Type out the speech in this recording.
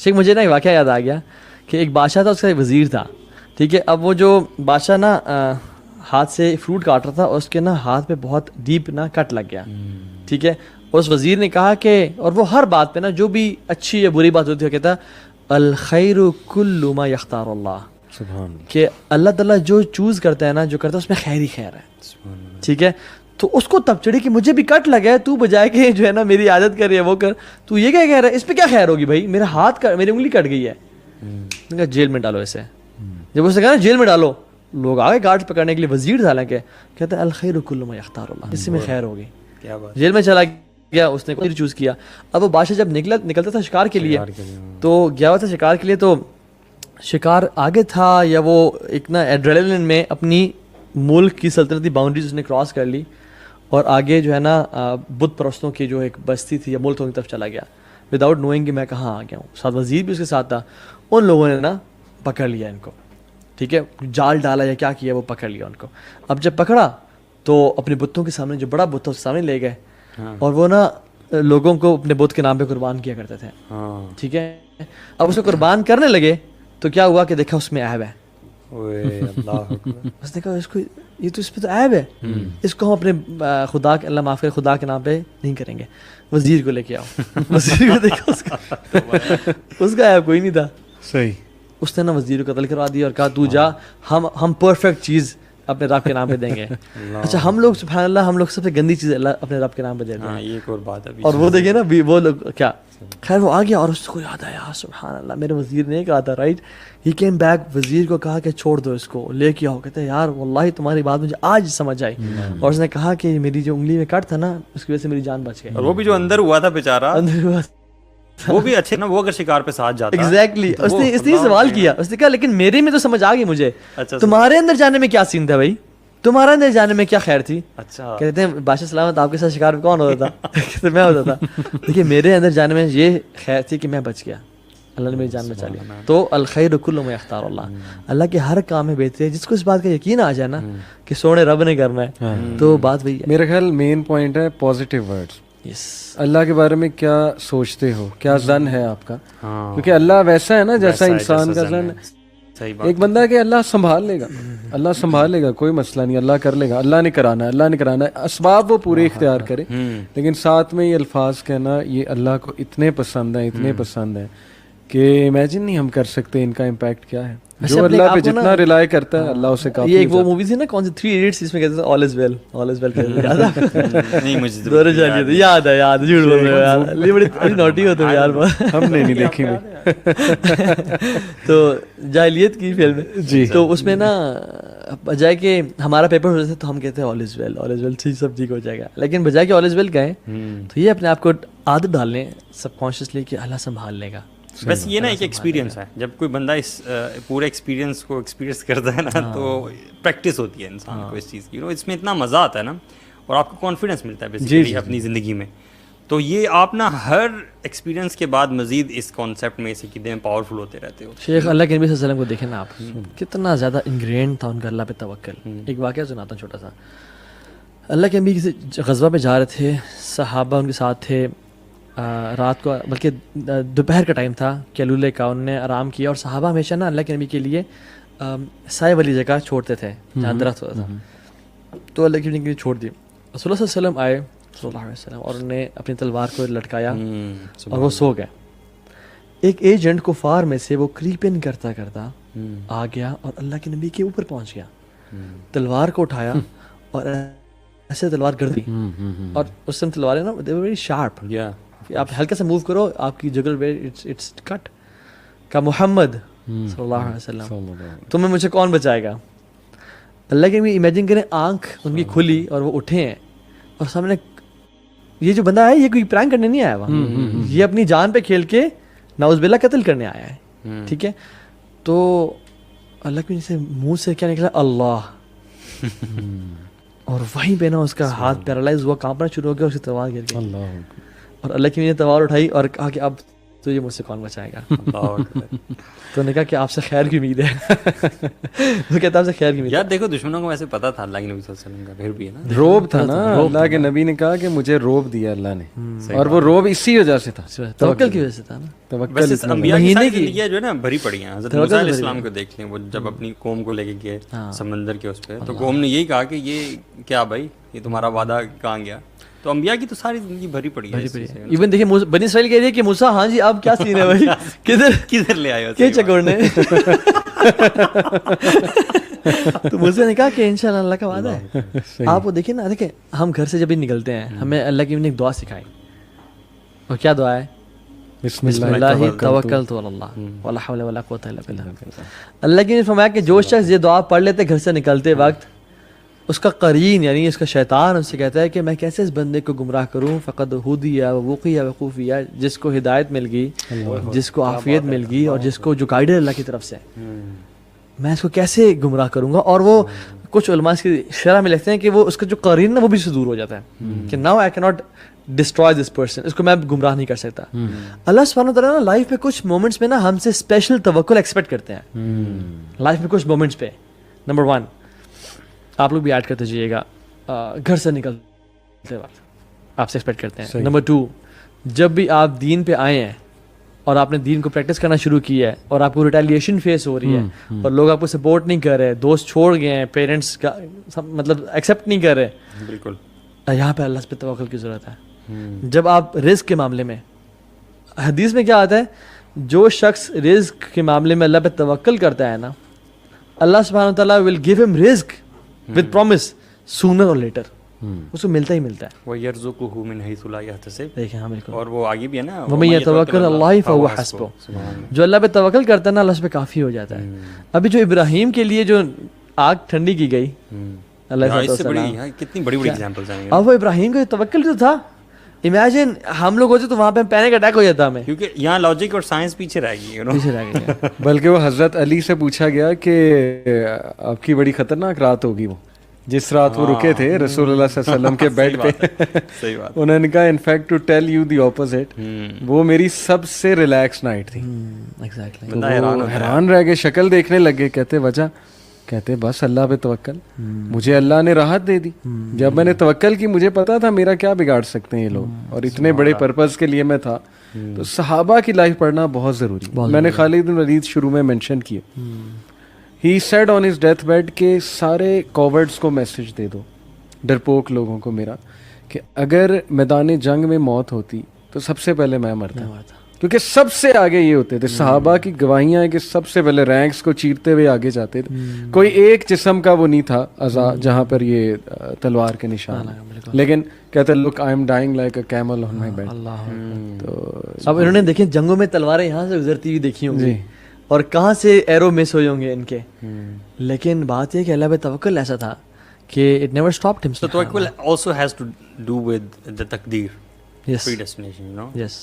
شیخ مجھے نا ایک واقعہ یاد آ گیا کہ ایک بادشاہ تھا, اس کا ایک وزیر تھا, ٹھیک ہے. اب وہ جو بادشاہ نا ہاتھ سے فروٹ کاٹ رہا تھا, اور اس کے نا ہاتھ پہ بہت ڈیپ نا کٹ لگ گیا, ٹھیک ہے. اس وزیر نے کہا کہ, اور وہ ہر بات پہ نا جو بھی اچھی یا بری بات ہوتی ہے کہتا الخیر کل ما یختار اللہ, سبحان کہ اللہ تعالیٰ جو چوز کرتا ہے نا, جو کرتا ہے اس میں خیر ہی خیر ہے, ٹھیک ہے. تو اس کو تب چڑھی کہ مجھے بھی کٹ لگا ہے, تو بجائے کہ جو ہے نا میری عادت کر رہی ہے وہ کر, تو یہ کیا کہہ رہا ہے, اس پہ کیا خیر ہوگی بھائی, میرا ہاتھ میری انگلی کٹ گئی ہے, کہا جیل میں ڈالو اسے. جب اس نے کہا نا جیل میں ڈالو, لوگ آگے گارڈ پکڑنے کے لیے, وزیر تھا کہ کہتا ہے الخیر کل ما یختار اللہ, اس میں خیر ہوگی. جیل میں چلا گیا, اس نے کوئی چوز کیا. اب وہ بادشاہ جب نکلتا تھا شکار کے لیے, تو گیا ہوا تھا شکار کے لیے, تو شکار آگے تھا, یا وہ ایک نا ایڈرینلن میں اپنی ملک کی سلطنتی باؤنڈریز اس نے کراس کر لی, اور آگے جو ہے نا بت پرستوں کی جو ایک بستی تھی یا ملک کی طرف چلا گیا, وداؤٹ نوئنگ کہ میں کہاں آ گیا ہوں. ساتھ وزیر بھی اس کے ساتھ تھا. ان لوگوں نے نا پکڑ لیا ان کو, ٹھیک ہے, جال ڈالا یا کیا کیا, وہ پکڑ لیا ان کو. اب جب پکڑا تو اپنے بتوں کے سامنے, جو بڑا بت تھا اس کے سامنے لے گئے, اور وہ نا لوگوں کو اپنے بت کے نام پہ قربان کیا کرتے تھے, ٹھیک ہے. اب اسے قربان کرنے لگے تو کیا ہوا کہ دیکھا اس میں عیب ہے. اس نے کہا اس کو, یہ تو اس پہ تو عیب ہے, اس کو ہم اپنے خدا کے, اللہ معاف کرے, خدا کے نام پہ نہیں کریں گے. وزیر کو لے کے آؤ. وزیر کو دیکھا اس کا عیب کوئی نہیں تھا. صحیح. اس نے نا وزیر کو قتل کروا دیا اور کہا تو جا, ہم پرفیکٹ چیز اپنے رب کے نام پہ دیں گے. اچھا ہم لوگ سبحان اللہ, ہم لوگ سب سے گندی چیز اللہ اپنے رب کے نام پہ دیتے ہیں. یہ ایک اور بات ہے. اور وہ دیکھیں نا وہ لوگ کیا, خیر وہ آ گیا اور اس کو یاد آیا سبحان اللہ میرے وزیر نے کہا تھا, رائٹ. ہی کیم بیک, وزیر کو کہا کہ چھوڑ دو اس کو, لے کے آؤ. کہتے ہیں یار واللہ تمہاری بات مجھے آج سمجھ آئی. اور اس نے کہا کہ میری جو انگلی میں کٹ تھا نا, اس کی وجہ سے میری جان بچ گئی. اور وہ بھی جو اندر ہوا تھا بیچارہ, اندر ہوا وہ بھی اچھے نا, وہ اگر شکار پہ ساتھ جاتا. ایگزیکٹلی. اس نے سوال کیا, اس نے کہا لیکن میرے میں تو سمجھ آ گئی مجھے, تمہارے اندر جانے میں کیا سین تھا بھائی, تمہارا اندر جانے میں کیا خیر تھی. اچھا. کہتے ہیں بادشاہ سلامت آپ کے ساتھ شکار میں کون ہوتا تھا, کہتے میں ہوتا تھا. دیکھیے میرے اندر جانے میں یہ خیر تھی کہ میں بچ گیا, اللہ نے میری جان بچا لی. تو الخیر کل ما یختار اللہ, اللہ کے ہر کام میں بہتری ہے. جس کو اس بات کا یقین آ جائے نا کہ سونے رب نے کرنا ہے, تو بات وہی ہے. میرا خیال مین پوائنٹ ہے پازیٹیو ورڈز. یس, اللہ کے بارے میں کیا سوچتے ہو, کیا ظن ہے آپ کا, کیونکہ اللہ ویسا ہے نا جیسا انسان کا ظن ہے. ایک بندہ ہے کہ اللہ سنبھال لے گا, اللہ سنبھال لے گا, کوئی مسئلہ نہیں, اللہ کر لے گا, اللہ نے کرانا ہے, اللہ نے کرانا ہے, اسباب وہ پورے اختیار کرے. لیکن ساتھ میں یہ الفاظ کہنا, یہ اللہ کو اتنے پسند ہیں, اتنے پسند ہیں کہ امیجن نہیں ہم کر سکتے ان کا امپیکٹ کیا ہے. جو اللہ پہ جتنا ریلائی کرتا ہے اللہ اسے کافی. یہ ایک وہ مووی تھی نا کون سی, 3 Idiots, جس میں کہتے تھے آل از ویل, آل از ویل. نہیں مجھے دورے جانیے تھے, یاد ہے, یاد, جھوٹ بول رہے ہو یار, یہ بڑی نوٹی ہوتے ہیں یار. ہم نے نہیں دیکھی تو جاہلیت کی فلم ہے جی. تو اس میں نا بجائے کہ ہمارا پیپر ہو جاتا ہے تو ہم کہتے ہیں آل از ویل, آل از ویل, ٹھیک سب ٹھیک ہو جائے گا. لیکن بجائے کہ آل از ویل کہیں تو یہ اپنے آپ کو عادت ڈال لیں سب کانشیسلی کہ اللہ سنبھال لے گا. بس یہ نا ایک ایکسپیرینس ہے, جب کوئی بندہ اس پورے ایکسپیرینس کو ایکسپیرینس کرتا ہے نا, تو پریکٹس ہوتی ہے انسان کو اس چیز کی. اس میں اتنا مزہ آتا ہے نا, اور آپ کو کانفیڈنس ملتا ہے بیسیکلی اپنی زندگی میں. تو یہ آپ نا ہر ایکسپیرینس کے بعد مزید اس کانسیپٹ میں سے کدے میں پاورفل ہوتے رہتے ہو. شیخ اللہ کے نبی صلی اللہ علیہ وسلم کو دیکھیں نا آپ, کتنا زیادہ انگرینڈ تھا ان کا اللہ پہ توکل. ایک واقعہ سناتا ہوں چھوٹا سا. اللہ کے نبی کسی غزوہ پہ جا رہے تھے, صحابہ ان کے ساتھ تھے, رات کو بلکہ دوپہر کا ٹائم تھا, کیلولے کا, انہوں نے آرام کیا. اور صحابہ ہمیشہ نا اللہ کے نبی کے لیے سائے والی جگہ چھوڑتے تھے جہاں درخت ہوتا تھا, تو اللہ کے نبی کے لیے چھوڑ دی. رسول اللہ صلی اللہ علیہ وسلم آئے صلی اللہ علیہ وسلم, اور انہوں نے اپنی تلوار کو لٹکایا اور وہ سو گئے. ایک ایجنٹ کفار میں سے وہ کریپ ان کرتا کرتا آ گیا اور اللہ کے نبی کے اوپر پہنچ گیا, تلوار کو اٹھایا اور ایسے تلوار کر دی. اور اس سے تلواریں نا دے ور ویری شارپ, آپ ہلکا سا موو کرو آپ کی جگل پہ اٹس کٹ. کا محمد صلی اللہ علیہ وسلم تمہیں مجھے کون بچائے گا. اللہ کے بھی امیجن کریں, آنکھ ان کی کھلی اور وہ اٹھے ہیں, اور سامنے یہ جو بندہ ہے یہ کوئی پرینک کرنے نہیں آیا ہوا, یہ اپنی جان پہ کھیل کے نعوذ باللہ قتل کرنے آیا ہے, ٹھیک ہے. تو اللہ کے سے منہ سے کیا نکلا, اللہ. اور وہیں پہ نا اس کا ہاتھ پیرالائز ہوا, کانپنا شروع ہو گیا, اس کی تلوار گر گئی. اور اللہ کی نے تلوار اٹھائی اور کہا کہ اب تو یہ مجھ سے کون بچائے گا. اللہ اکبر. تو نے کہا کہ آپ سے خیر کی امید ہے. وہ کہتا آپ سے خیر کی امید. یار دیکھو دشمنوں کو ویسے پتا تھا اللہ کے نبی صلی اللہ علیہ وسلم کا, پھر بھی ہے نا روب تھا نا, اللہ کے نبی نے کہا کہ مجھے روب دیا اللہ نے, اور وہ روب اسی وجہ سے تھا, توکل کی وجہ سے تھا نا. ویسے انبیاء کی ساری زندگیاں جو ہے نا بھری پڑی ہیں. حضرت موسیٰ علیہ السلام کو دیکھ لیں, وہ جب اپنی قوم کو لے کے گئے سمندر کے اس پہ, تو قوم نے یہی کہا کہ یہ کیا بھائی, یہ تمہارا وعدہ کہاں گیا. تو انبیاء کی تو ساری زندگی بھری پڑی ہے. ایون دیکھیں بنی اسرائیل کہہ رہی ہے کہ موسیٰ ہاں جی اب کیا سین ہے بھائی, کدھر لے آئے ہو کیا چکوڑنے. تو موسیٰ نے کہا کہ انشاءاللہ اللہ کا وعدہ ہے. آپ وہ دیکھیں نا, دیکھیں ہم گھر سے جب بھی نکلتے ہیں ہمیں اللہ کی نے ایک دعا سکھائی, اور کیا دعا ہے؟ بسم اللہ توکلت علی اللہ ولا حول ولا قوت الا باللہ. اللہ کی نے فرمایا کہ جو شخص یہ دعا پڑھ لیتے گھر سے نکلتے وقت, اس کا قرین یعنی اس کا شیطان اس سے کہتا ہے کہ میں کیسے اس بندے کو گمراہ کروں, فقد ہدی ووقی وقوفی, جس کو ہدایت مل گئی, جس کو عافیت مل گئی, اور جس کو جو گائیڈ ہے اللہ کی طرف سے, میں اس کو کیسے گمراہ کروں گا. اور وہ کچھ علماء اس کی شرح میں لکھتے ہیں کہ وہ اس کا جو قرین ہے وہ بھی اس سے دور ہو جاتا ہے کہ ناؤ آئی کی ناٹ ڈسٹرائے دس پرسن, اس کو میں گمراہ نہیں کر سکتا. اللہ سبحانہ وتعالیٰ نا لائف میں کچھ مومنٹس میں نا ہم سے اسپیشل توکل ایکسپیکٹ کرتے ہیں لائف میں کچھ مومنٹس پہ. نمبر 1 آپ لوگ بھی ایڈ کرتے جائیے گا, گھر سے نکلتے وقت آپ سے ایکسپیکٹ کرتے ہیں. نمبر 2 جب بھی آپ دین پہ آئے ہیں اور آپ نے دین کو پریکٹس کرنا شروع کیا ہے اور آپ کو ریٹیلیشن فیس ہو رہی ہے اور لوگ آپ کو سپورٹ نہیں کر رہے, دوست چھوڑ گئے ہیں, پیرنٹس کا مطلب ایکسیپٹ نہیں کر رہے, بالکل یہاں پہ اللہ پہ توکل کی ضرورت ہے. جب آپ رزق کے معاملے میں, حدیث میں کیا آتا ہے, جو شخص رزق کے معاملے میں اللہ پہ توکل کرتا ہے نا, اللہ سبحانہ وتعالیٰ ول گیو ہم رزق ود پرومس سونر اور لیٹر, اس کو ملتا ہی ملتا ہے. وَيَرْزُقُهُ مِنْ حَيْثُ لَا يَحْتَسِبُ, دیکھیں ہاں بالکل, اور وہ آگے بھی ہے نا, وَمَن يَتَوَكَّلْ عَلَى اللَّهِ فَهُوَ حَسْبُهُ, جو اللہ پہ توکل کرتا ہے نا اللہ اس پہ کافی ہو جاتا ہے. ابھی جو ابراہیم کے لیے جو آگ ٹھنڈی کی گئی, اللہ کتنی بڑی بڑی ایگزامپلز ہیں, اب وہ ابراہیم کا توکل تو تھا. امیجن ہم لوگ ہوتے تو وہاں پہ پینک اٹیک ہو جاتا ہمیں, کیونکہ یہاں لاجک اور سائنس پیچھے رہ گئی, پیچھے رہ گئی. بلکہ وہ حضرت علی سے پوچھا گیا کہ آپ کی بڑی خطرناک رات ہوگی, وہ جس رات وہ رکے تھے رسول اللہ صلی اللہ علیہ وسلم کے بیڈ پہ, صحیح بات, انہوں نے کہا in fact to tell you the opposite, وہ میری سب سے ریلیکس نائٹ تھی. حیران رہ گئے, شکل دیکھنے لگے, کہتے وجہ, کہتے بس اللہ پہ توکل, مجھے اللہ نے راحت دے دی. جب میں نے توکل کی مجھے پتا تھا میرا کیا بگاڑ سکتے ہیں یہ لوگ, اور اتنے بڑے پرپز کے لیے میں تھا. تو صحابہ کی لائف پڑھنا بہت ضروری. میں نے خالد بن ولید شروع میں مینشن کیے, he said on his death bed کہ سارے کوورڈز کو میسج دے دو, ڈرپوک لوگوں کو میرا, کہ اگر میدان جنگ میں موت ہوتی تو سب سے پہلے میں مرتا, کیونکہ سب سے آگے یہ ہوتے تھے. صحابہ کی گواہیاں ہیں کہ سب سے پہلے رینکس کو چیرتے ہوئے آگے جاتے تھے. کوئی ایک جسم کا وہ نہیں تھا اعضاء جہاں پر یہ تلوار کے نشان, لیکن کہتے look I am dying like a camel on my bed. تو اب انہوں نے دیکھیں جنگوں میں تلواریں یہاں سے گزرتی ہوئی دیکھی ہوں گی, اور کہاں سے ایرو مس ہوئے ہوں گے ان کے, لیکن بات یہ کہ اللہ پہ توکل ایسا تھا کہ اٹ نیور اسٹاپڈ ہم. So tawakkul also has to do with the taqdeer, predestination, you know. Yes.